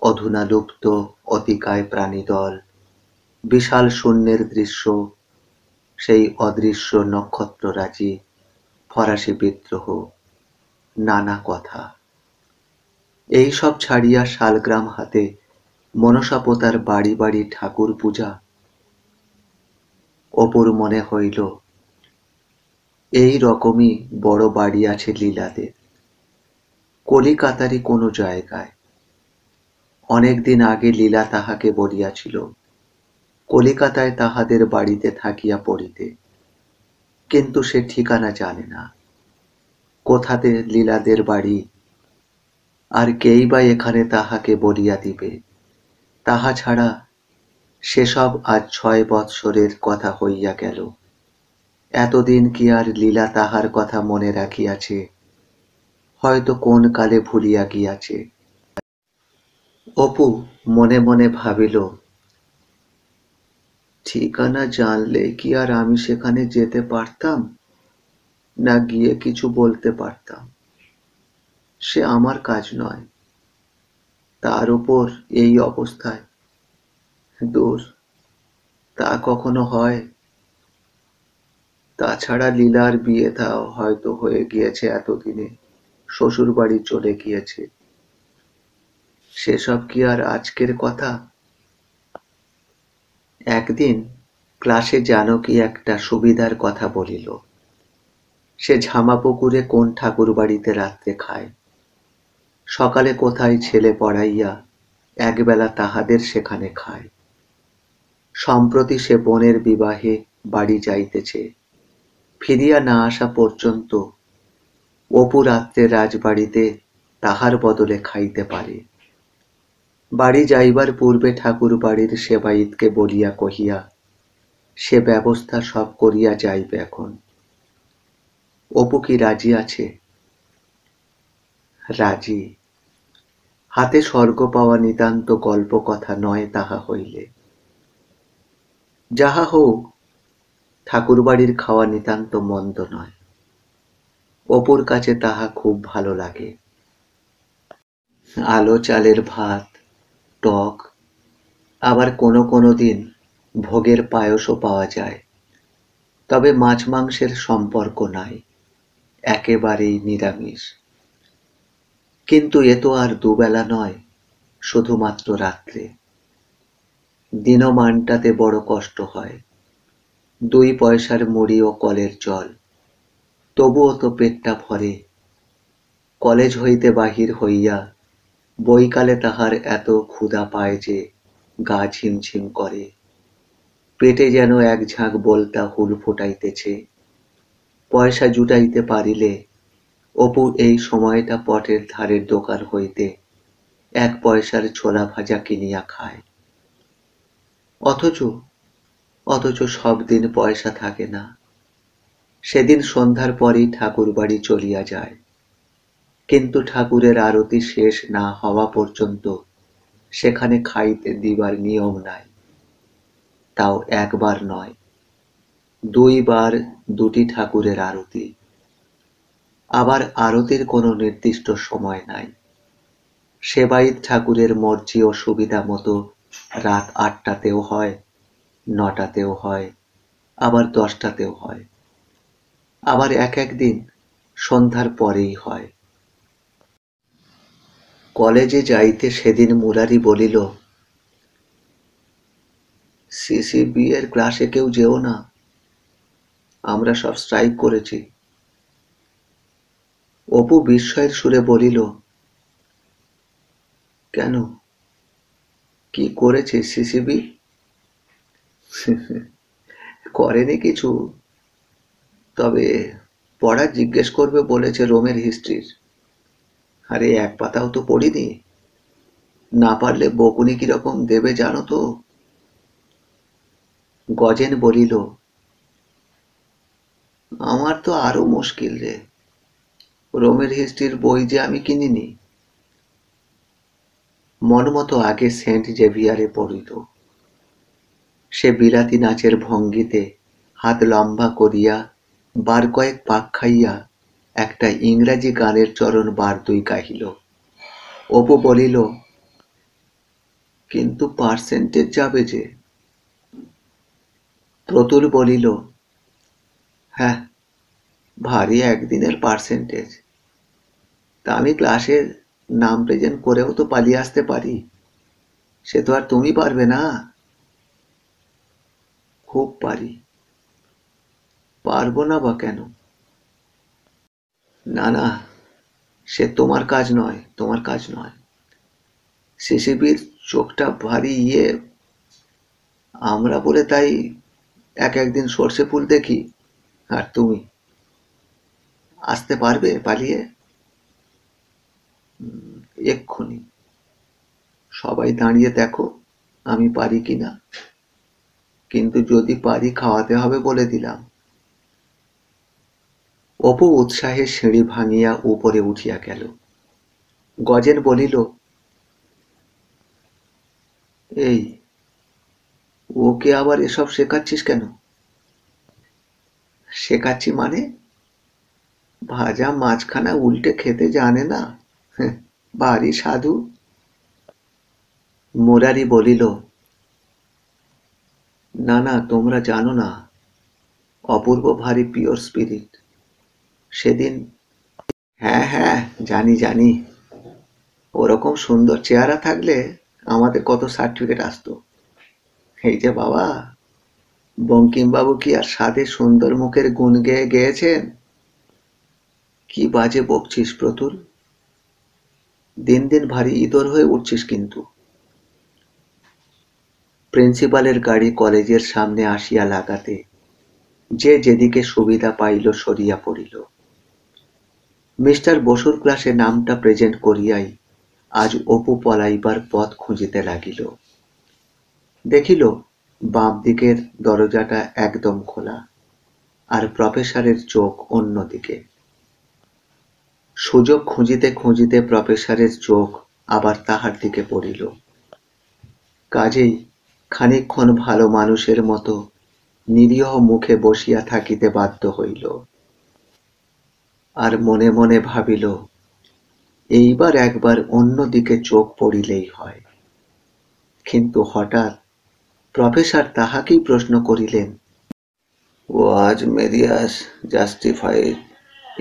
অধুনা লুপ্ত অতিকায় প্রাণীদল, বিশাল শূন্যের দৃশ্য, সেই অদৃশ্য নক্ষত্ররাজি, ফরাসি বিদ্রোহ, নানা কথা। এই সব ছাড়িয়া শালগ্রাম হাতে মনসা পোতার বাড়ি বাড়ি ঠাকুর পূজা। অপুর মনে হইল, এই রকমই বড় বাড়ি আছে লীলাদের, কলিকাতারই কোনো জায়গায়। অনেকদিন আগে লীলা তাহাকে বলিয়াছিল কলিকাতায় তাহাদের বাড়িতে থাকিয়া পড়িতে, কিন্তু সে ঠিকানা জানে না। কোথাতে লীলাদের বাড়ি, আর কেই বা এখানে তাহাকে বলিয়া দিবে? তাহা ছাড়া সেসব আজ 6 বৎসরের কথা হইয়া গেল। এতদিন কি আর লীলা তাহার কথা মনে রাখিয়াছে? হয়তো কোন কালে ভুলিয়া গিয়াছে। অপু মনে মনে ভাবিল, ঠিকানা জানলে কি আর আমি সেখানে যেতে পারতাম, না গিয়ে কিছু বলতে পারতাম? সে আমার কাজ নয়। তার উপর এই অবস্থায়, দূর, তা কখনো হয়? তাছাড়া লীলার বিয়েটাও হয়তো হয়ে গিয়েছে এতদিনে, শ্বশুর বাড়ি চলে গিয়েছে। সেসব কি আর আজকের কথা? একদিন ক্লাসে জানকী একটা সুবিধার কথা বলিল। সে ঝামাপুকুরে কোন ঠাকুর বাড়িতে রাত্রে খায়। সকালে কোথায় ছেলে পড়াইয়া একবেলা তাহাদের সেখানে খায়। সম্প্রতি সে বোনের বিবাহে বাড়ি যাইতেছে। ফিরিয়া না আসা পর্যন্ত অপু রাত্রে রাজবাড়িতে তাহার বদলে খাইতে পারে। বাড়ি যাইবার পূর্বে ঠাকুর বাড়ির সেবায়েতকে বলিয়া কহিয়া সে ব্যবস্থা সব করিয়া যাইবে এখন। অপু কি রাজি আছে? রাজি। হাতে স্বর্গ পাওয়া নিতান্ত গল্প কথা নয় তাহা হইলে। যাহা হোক, ঠাকুরবাড়ির খাওয়া নিতান্ত মন্দ নয়। অপুর কাছে তাহা খুব ভালো লাগে। আলো চালের ভাত, টক, আবার কোনো কোনো দিন ভোগের পায়েসও পাওয়া যায়। তবে মাছ মাংসের সম্পর্ক নাই, একেবারেই নিরামিষ। কিন্তু এ তো আর দুবেলা নয়, শুধুমাত্র রাত্রে। দিনমানটাতে বড় কষ্ট হয়। 2 পয়সার মুড়ি ও কলের জল, তবুও তো পেটটা ভরে। কলেজ হইতে বাহির হইয়া বৈকালে তাহার এত ক্ষুধা পায় যে গা ঝিমঝিম করে। পেটে যেন এক ঝাঁক বলতা হুল ফোটাইতেছে। পয়সা জুটাইতে পারিলে অপু এই সময়টা পটের ধারের দোকান হইতে 1 পয়সার ছোলা ভাজা কিনিয়া খায়। অথচ সব দিন পয়সা থাকে না। সেদিন সন্ধ্যার পরেই ঠাকুর বাড়ি চলিয়া যায়। কিন্তু ঠাকুরের আরতি শেষ না হওয়া পর্যন্ত সেখানে খাইতে দিবার নিয়ম নাই। তাও একবার নয়, 2 বার 2টি ঠাকুরের আরতি। আবার আরতির কোনো নির্দিষ্ট সময় নাই। সেবায়েত ঠাকুরের মর্জি ও সুবিধা মতো রাত 8টাতেও হয়, 9টাতেও হয়, আবার 10টাতেও হয়। আবার এক দিন সন্ধ্যার পরেই হয়। কলেজে যাইতে সেদিন মুরারি বলিল, সিসিবি এর ক্লাসে কেউ যেও না, আমরা সব স্ট্রাইক করেছি। অপু বিস্ময়ের সুরে বলিল, কেন, কি করেছে সিসিবি? করেনি কিছু, তবে পড়া জিজ্ঞেস করবে বলেছে রোমের হিস্ট্রির। আরে 1 পাতাও তো পড়িনি, না পারলে বকুনি কিরকম দেবে জানো তো? গজেন বলিল, আমার তো আরো মুশকিল রে, রোমের হিস্ট্রির বই যে আমি কিনিনি। মনমতো আগে সেন্ট জেভিয়ারে পড়িত। সে বিলাতি নাচের ভঙ্গিতে হাত লম্বা করিয়া বার কয়েক পাক খাইয়া একটা ইংরাজি গানের চরণ বার 2 গাহিল। অপু বলিল, কিন্তু পার্সেন্টেজ যাবে যে। প্রতুল বলিল, হ্যাঁ, ভারী একদিনের পার্সেন্টেজ। তা আমি ক্লাসের নাম প্রেজেন্ট করেও তো পালিয়ে আসতে পারি, সে তো আর তুমি পারবে না। খুব পারি। পারবো না বা কেন? না না, সে তোমার কাজ নয়, তোমার কাজ নয়। সিসিবির চোখটা ভারী আমরা বলে তাই একদিন সর্ষে ফুল দেখি, আর তুমি আসতে পারবে পালিয়ে? এক্ষুনি সবাই দাঁড়িয়ে দেখো আমি পারি কিনা। কিন্তু যদি পারি খাওয়াতে হবে বলে দিলাম। অপু উৎসাহে সিঁড়ি ভাঙিয়া উপরে উঠিয়া গেল। গজেন বলিল, এই, ওকে আবার এসব শেখাচ্ছিস কেন? শেখাচ্ছি মানে? ভাজা মাছখানা উল্টে খেতে জানে না, ভারী সাধু। মুরারি বলিল, না না, তোমরা জানো না, অপূর্ব ভারী পিওর স্পিরিট। সেদিন, হ্যাঁ হ্যাঁ, জানি জানি, ওরকম সুন্দর চেহারা থাকলে আমাদের কত সার্টিফিকেট আসতো। এই যে বাবা, বঙ্কিমবাবু কি আর সাধে সুন্দর মুখের গুণ গেয়ে গেয়েছেন? কি বাজে বকছিস প্রতুল, দিন দিন ভারী ইতর হয়ে উঠছিস কিন্তু। প্রিন্সিপালের গাড়ি কলেজের সামনে আসিয়া লাগাতে যে যেদিকে সুবিধা পাইল সরিয়া পড়িল। মিস্টার বসুর ক্লাসে নামটা প্রেজেন্ট করিয়াই আজ অপু পলাইবার পথ খুঁজিতে লাগিল। দেখিল বাম দিকের দরজাটা একদম খোলা, আর প্রফেসরের চোখ অন্যদিকে। সুযোগ খুঁজিতে খুঁজিতে প্রফেসরের চোখ আবার তাহার দিকে পড়িল। কাজেই খানিকক্ষণ ভালো মানুষের মতো নিরীহ মুখে বসিয়া থাকিতে বাধ্য হইল। আর মনে মনে ভাবিল, এইবার একবার অন্যদিকে চোখ পড়িলেই হয়। কিন্তু হঠাৎ প্রফেসর তাহাকেই প্রশ্ন করিলেন, ওয়াজ মেরিয়াস জাস্টিফাইড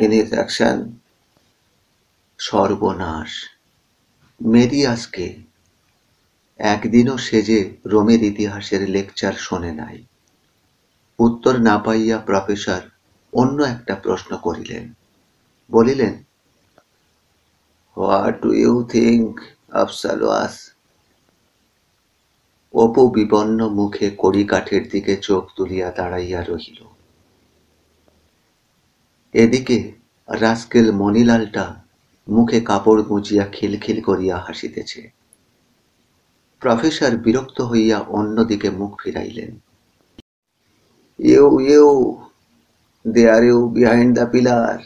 ইন হিজ অ্যাকশন? সর্বনাশ! মেরিয়াসকে! একদিনও সে যে রোমের ইতিহাসের লেকচার শোনে নাই। উত্তর না পাইয়া প্রফেসর অন্য একটা প্রশ্ন করিলেন। বলিলেন, what do you think of সালোয়াস? অপু বিপন্ন মুখে কড়িকাঠের দিকে চোখ তুলিয়া দাঁড়াইয়া রহিল। এদিকে রাস্কেল মণিলালটা মুখে কাপড় গুঁজিয়া খিলখিল করিয়া হাসিতেছে। প্রফেসর বিরক্ত হইয়া অন্যদিকে মুখ ফিরাইলেন। You you, there you behind the pillar.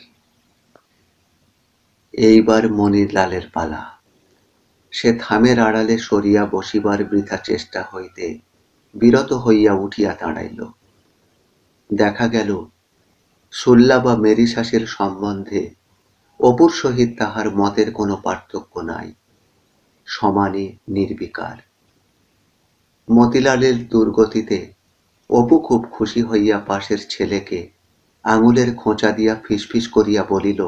এইবার মণিলালের পালা। সে থামের আড়ালে সরিয়া বসিবার বৃথা চেষ্টা হইতে বিরত হইয়া উঠিয়া দাঁড়াইল। দেখা গেল সুল্লা বা মেরিশাসের সম্বন্ধে অপুর সহিত তাহার মতের কোনো পার্থক্য নাই, সমানে নির্বিকার। মতিলালের দুর্গতিতে অপু খুব খুশি হইয়া পাশের ছেলেকে আঙুলের খোঁচা দিয়া ফিসফিস করিয়া বলিল,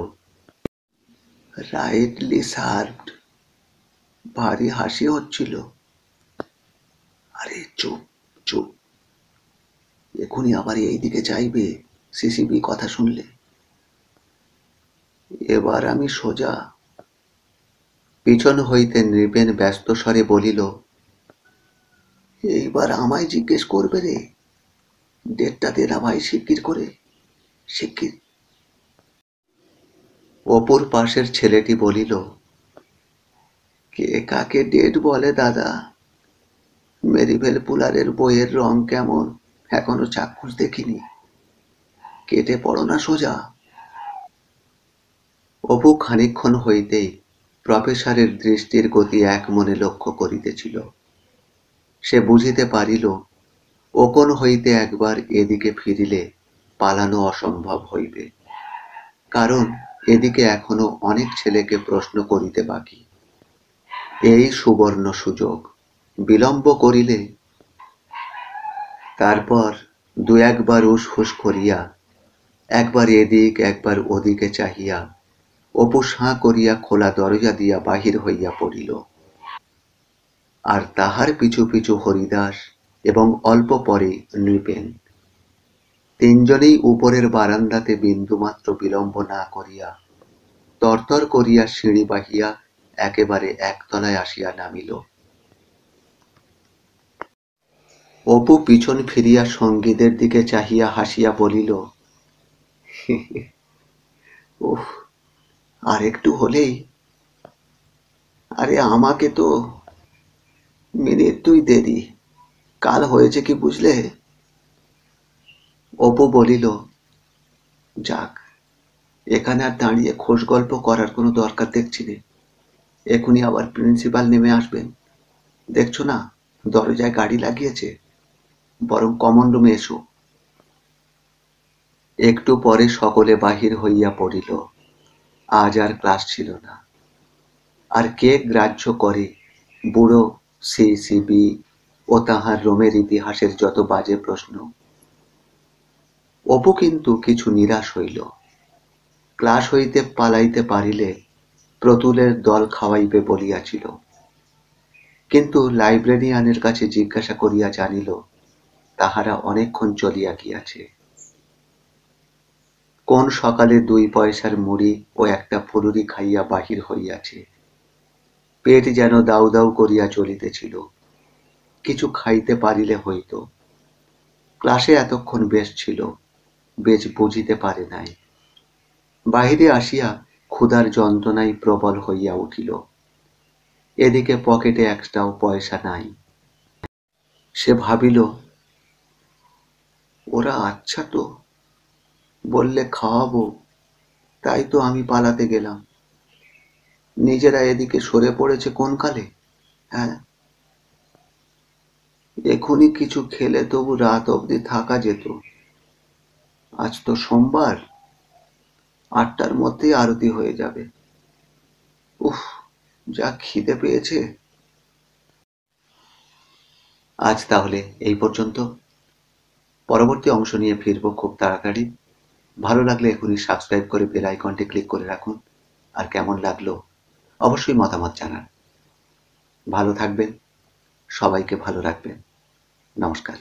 রাইটলি সার্ভড। ভারী হাসি হচ্ছিল। আরে চুপ চুপ, এখনই আবার এই দিকে যাইবে সিসিবি কথা শুনলে। এবার আমি সোজা। পিছন হইতে নৃপেন ব্যস্ত স্বরে বলিল, এইবার আমায় জিজ্ঞেস করবে রে? ডেটটা দে না ভাই, শিগগির করে, শিগগির। অপুর পাশের ছেলেটি বলিল, কে কাকে ডেট বলে দাদা? মেরিভেল পুলারের বইয়ের রং কেমন এখনো চাক্ষুষ দেখিনি। কেটে পড়ো না সোজা। অপু খানিকক্ষণ হইতেই প্রফেসরের দৃষ্টির গতি এক মনে লক্ষ্য করিতেছিল। সে বুঝিতে পারিল ও কোন হইতে একবার এদিকে ফিরিলে পালানো অসম্ভব হইবে, কারণ এদিকে এখনো অনেক ছেলেকে প্রশ্ন করিতে বাকি। এই সুবর্ণ সুযোগ, বিলম্ব করিলে। তারপর দু একবার উসফুস করিয়া, একবার এদিক একবার ওদিকে চাহিয়া অপু সাঁ করিয়া খোলা দরজা দিয়া বাহির হইয়া পড়িল। আর তাহার পিছু পিছু হরিদাস এবং অল্প পরে নৃপেন। তিনজনেই উপরের বারান্দাতে বিন্দুমাত্র বিলম্ব না করিয়া তরতর করিয়া সিঁড়ি বাহিয়া একেবারে একতলায় আসিয়া নামিল। অপু পিছন ফিরিয়া সঙ্গীদের দিকে চাহিয়া হাসিয়া বলিল, উফ, আর একটু হলেই। আরে আমাকে তো মিনিট দুই দেরি, কাল হয়েছে কি বুঝলে? অপু বলিল, যাক, এখানে আর দাঁড়িয়ে খোশ গল্প করার কোনো দরকার দেখছি নে। এখনই আবার প্রিন্সিপাল নেমে আসবেন। দেখছো না দরজায় গাড়ি লাগিয়েছে, বরং কমন রুমে এসো। একটু পরে সকলে বাহির হইয়া পড়িল। আজ আর ক্লাস ছিল না। আর কে গ্রাহ্য করে বুড়ো সিসিবি ও তাহার রোমের ইতিহাসের যত বাজে প্রশ্ন। অপু কিন্তু কিছু নিরাশ হইল। ক্লাস হইতে পালাইতে পারিলে প্রতুলের দল খাওয়াইবে বলিয়াছিল, কিন্তু লাইব্রেরিয়ানের কাছে জিজ্ঞাসা করিয়া জানিল তাহারা অনেকক্ষণ চলিয়া গিয়াছে। কোন সকালে 2 পয়সার মুড়ি ও একটা ফুলুরি খাইয়া বাহির হইয়াছে। পেট যেন দাউ দাউ করিয়া চলিতেছিল। কিছু খাইতে পারিলে হইত। ক্লাসে এতক্ষণ বেশ ছিল, বেশ বুঝিতে পারে নাই। বাহিরে আসিয়া ক্ষুধার যন্ত্রণায় প্রবল হইয়া উঠিল। এদিকে পকেটে একটাও পয়সা নাই। সে ভাবিল, ওরা আচ্ছা তো, বললে খাওয়াবো, তাই তো আমি পালাতে গেলাম। নিজেরা এদিকে সরে পড়েছে কোন কালে। হ্যাঁ, এখনই কিছু খেলে তবু রাত অবধি থাকা যেত। আজ তো সোমবার, 8টার মধ্যেই আরতি হয়ে যাবে। উফ, যা খিদে পেয়েছে। আজ তাহলে এই পর্যন্ত। পরবর্তী অংশ নিয়ে ফিরবো খুব তাড়াতাড়ি। ভালো লাগলে এখনই সাবস্ক্রাইব করে বেল আইকনটি ক্লিক করে রাখুন। আর কেমন লাগলো অবশ্যই মতামত জানান। ভালো থাকবেন, সবাইকে ভালো রাখবেন। নমস্কার।